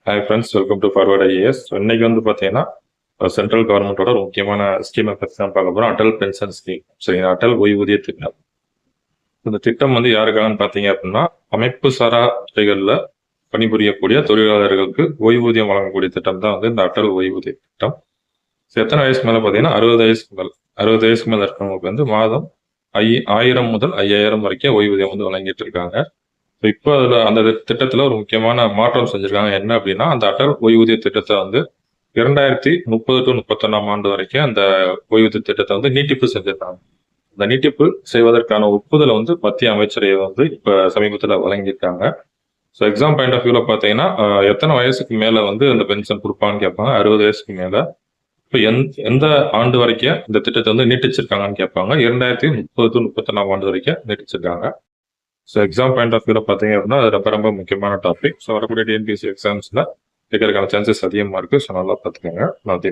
Hi friends, welcome to forward IAS. இன்னைக்கு வந்து பார்த்தீங்கன்னா சென்ட்ரல் கவர்மெண்ட்டோட ஒரு முக்கியமான ஸ்கீமை பற்றி தான் பார்க்க போகிறோம். Atal pension scheme. சரிங்க, அடல் ஓய்வூதிய திட்டம். இந்த திட்டம் வந்து யாருக்காகன்னு பார்த்தீங்க அப்படின்னா, அமைப்பு சாரா துறைகளில் பணிபுரியக்கூடிய தொழிலாளர்களுக்கு ஓய்வூதியம் வழங்கக்கூடிய திட்டம் தான் வந்து இந்த அடல் ஓய்வூதிய திட்டம். எத்தனை வயசுக்கு மேலே பார்த்தீங்கன்னா 60 வயசுக்கு மேலே 60 வயசுக்கு மேலே இருக்கிறவங்களுக்கு வந்து மாதம் 1000 முதல் 5000 வரைக்கும் ஓய்வூதியம் வந்து வழங்கிட்டு இருக்காங்க. இப்போ அதில் அந்த திட்டத்தில் ஒரு முக்கியமான மாற்றம் செஞ்சிருக்காங்க. என்ன அப்படின்னா, அந்த அடல் ஓய்வூதிய திட்டத்தை வந்து 2030 டு 31ஆம் ஆண்டு வரைக்கும் அந்த ஓய்வூதிய திட்டத்தை வந்து நீட்டிப்பு செஞ்சிருக்காங்க. அந்த நீட்டிப்பு செய்வதற்கான ஒப்புதலை வந்து மத்திய அமைச்சரவை வந்து இப்போ சமீபத்தில் வழங்கியிருக்காங்க. ஸோ எக்ஸாம் பாயிண்ட் ஆஃப் வியூவில் பார்த்தீங்கன்னா, எத்தனை வயசுக்கு மேலே வந்து அந்த பென்ஷன் கொடுப்பான்னு கேட்பாங்க. 60 வயசுக்கு மேலே. இப்போ எந்த ஆண்டு வரைக்கும் இந்த திட்டத்தை வந்து நீட்டிச்சிருக்காங்கன்னு கேட்பாங்க. 2030 டு 31ஆம் ஆண்டு வரைக்கும் நீட்டிச்சிருக்காங்க. ஸோ எக்ஸாம் பாயிண்ட் ஆஃப் வியூவில் பார்த்தீங்க அப்படின்னா அது ரொம்ப ரொம்ப முக்கியமான டாபிக். ஸோ வரக்கூடிய டிஎன்பிஎஸ்சி எக்ஸாம்ஸில் கேட்கறதுக்கான சான்சஸ் அதிகமாக இருக்குது. ஸோ நல்லா பார்த்துக்கோங்க. நான்